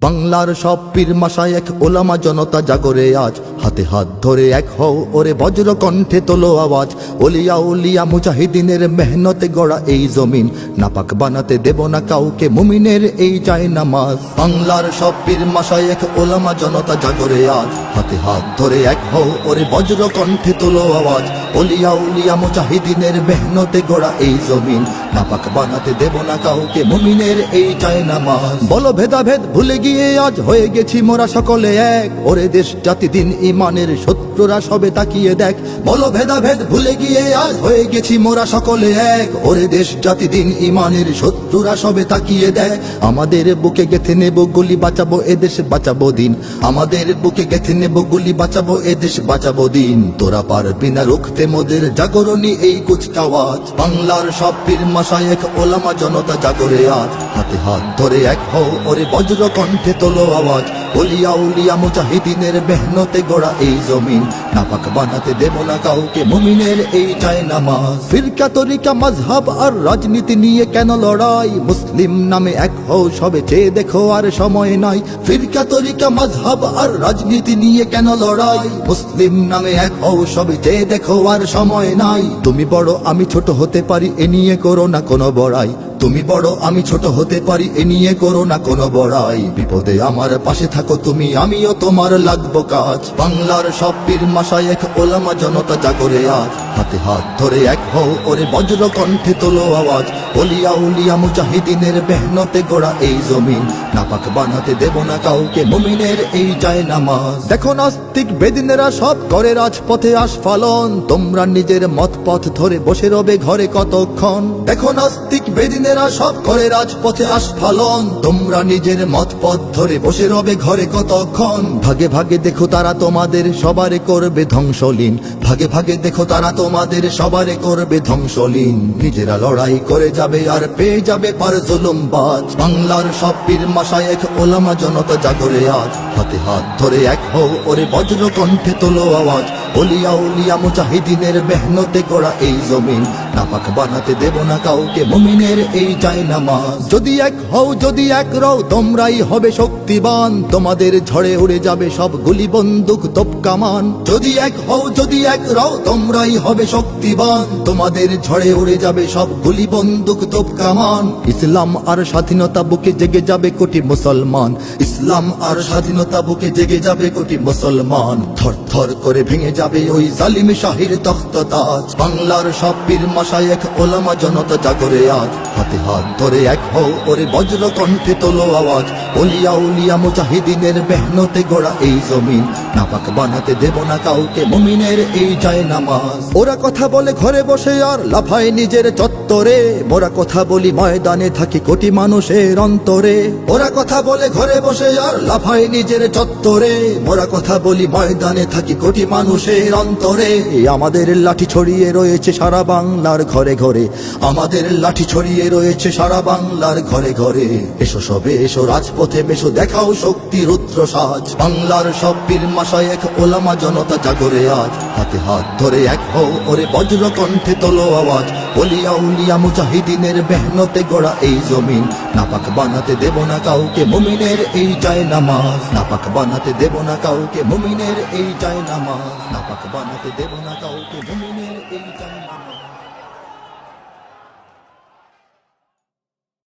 বাংলার সব পীর মাশায়েখ ওলামা জনতা জাগরে আজ, হাতে হাত ধরে এক হও ওরে বজ্র কণ্ঠে তোলো আওয়াজ। ওলিয়া উলিয়া মুজাহিদিনের মেহনতে গড়া এই জমিন, নাপাক বানাতে দেব না কাউকে মুমিনের এই চায় নামাজ। বাংলার সব পীর মাশায়েখ ওলামা জনতা জাগরে আজ, হাতে হাত ধরে এক হও ওরে বজ্র কণ্ঠে তোলো আওয়াজ। ওলিয়া উলিয়া মুজাহিদিনের মেহনতে গড়া এই জমিন, নাপাক বানাতে দেব না কাউকে মুমিনের এই চায় নামাজ। বলো ভেদাভেদ ভুলে গিয়ে আজ হয়ে গেছি মোরা সকলে এক, ওরে দেশ জাতি দিন ইমানের শত্রুরা সবে তাকিয়ে দেখ। বলো ভেদাভেদ ভুলে গিয়ে আজ হয়ে গেছি মোরা সকলে এক, ওরে দেশ জাতি দিন ইমানের শত্রুরা সবে তাকিয়ে দেখ। আমাদের বুকে গেথে নেব গুলি, বাঁচাবো এদেশ বাঁচাবো দিন। আমাদের বুকে গেথে নেব গুলি, বাঁচাবো এদেশ বাঁচাবো দিন। তোরা পারবি না রুখতে মোদের জাগরণী এই কুচকাওয়াজ। বাংলার সব পীর মাশায়েখ ওলামা জনতা জাগরে আজ, হাতে হাত ধরে এক হও ওরে বজ্র কণ্ঠে তোলো আওয়াজ। ওলিয়া উলিয়া মুজাহিদিনের মেহনতে গড়া এই জমিন, নাপাক বানাতে দেব না কাউকে মুমিনের এই চায় নামাজ। ফিরকা তরিকা মাযহাব আর রাজনীতি নিয়ে কেন লড়াই, মুসলিম নামে এক হও সবে চেয়ে দেখো আর সময় নাই। ফিরকা তরিকা মাযহাব আর রাজনীতি নিয়ে কেন লড়াই, মুসলিম নামে এক হও সবে চেয়ে দেখো আর সময় নাই। তুমি বড় আমি ছোট হতে পারি এ নিয়ে করো না কোনো বড়াই, তুমি বড় আমি ছোট হতে পারি এ নিয়ে করো না কোনো বড়াই। বিপদে আমার পাশে থাকো তুমি, আমিও তোমার লাগবো কাজ। বাংলার সব পীর মাশায়েখ ওলামা জনতা জাগরে আজ, হাতে হাত ধরে এক হও ওরে বজ্র কণ্ঠে তোলো আওয়াজ। ওলিয়া উলিয়া মুজাহিদিনের মেহনতে গড়া এই জমিন, নাপাক বানাতে দেব না কাউকে মুমিনের এই চায় নামাজ। দেখো নাস্তিক বেদিনেরা সব করে রাজপথে আস্ফালন, তোমরা নিজের মত পথ ধরে বসে রবে ঘরে কতক্ষণ। দেখো নাস্তিক বেদিনেরা সব করে রাজপথে আস্ফালন, তোমরা নিজের মত পথ ধরে বসে রবে ঘরে কতক্ষণ। ভাগে ভাগে দেখো তারা তোমাদের সবারে করবে ধ্বংসলীন, ভাগে ভাগে দেখো তারা তোমাদের সবারে করবে ধ্বংসলীন। নিজেরা লড়াই করে যাবে আর পেয়ে যাবে পার জুলুমবাজ। বাংলার সব পীর মাশায়েখ ওলামা জনতা জাগরে আজ, হাতে হাত ধরে এক হও ওরে বজ্র কণ্ঠে তোলো আওয়াজ। ওলিয়া উলিয়া মুজাহিদিনের মেহনতে গড়া এই জমিন, নাপাক বানাতে দেব না কাউকে মুমিনের এই চায় নামাজ। যদি এক হও যদি এক রও তোমরাই হবে শক্তিবান, তোমাদের ঝড়ে উড়ে যাবে সব গুলি বন্দুক তোপ কামান। যদি এক হও যদি এক রও তোমরাই হবে শক্তিবান, তোমাদের ঝড়ে উড়ে যাবে সব গুলি বন্দুক তোপ কামান। ইসলাম আর স্বাধীনতা বুকে জেগে যাবে কোটি মুসলমান, ইসলাম আর স্বাধীনতা বুকে জেগে যাবে কোটি মুসলমান। থর থর করে ভেঙে যাবে ওই জালিম শাহির তখ্ততাজ। বাংলার সব পীর মাশায়েখ ওলামা জনতা জাগরে আজ, হাতে হাত ধরে এক হও ওরে বজ্র কণ্ঠে তোলো আওয়াজ। ওলিয়া উলিয়া মুজাহিদিনের মেহনতে গড়া এই জমিন, নাপাক বানাতে দেব না কাউকে মুমিনের এই চায় নামাজ। ওরা কথা বলে ঘরে বসে আর লাফায় নিজের চত্বরে, মোরা কথা বলি ময়দানে থাকি কোটি মানুষের অন্তরে। ওরা কথা বলে ঘরে বসে আর লাফায় নিজের চত্বরে, মোরা কথা বলি ময়দানে থাকি কোটি মানুষের অন্তরে। আমাদের লাঠি ছড়িয়ে রয়েছে সারা বাংলার ঘরে ঘরে, আমাদের লাঠি ছড়িয়ে রয়েছে সারা বাংলার ঘরে ঘরে। এসো সবে এসো রাজপথে বেশো দেখাও শক্তি রুদ্র সাজ। বাংলার সব পীর মাশায়েখ ওলামা জনতা জাগরে আজ, হাতে হাত ধরে এক হও ওরে বজ্র কণ্ঠে তোলো আওয়াজ। ওলিয়া উলিয়া মুজাহিদিনের মেহনতে গড়া এই জমিন, নাপাক বানাতে দেব না কাউকে মুমিনের এই চায় নামাজ। নাপাক বানাতে দেব না কাউকে মুমিনের এই চায় নামাজ, নাপাক বানাতে দেব না কাউকে মুমিনের এই চায়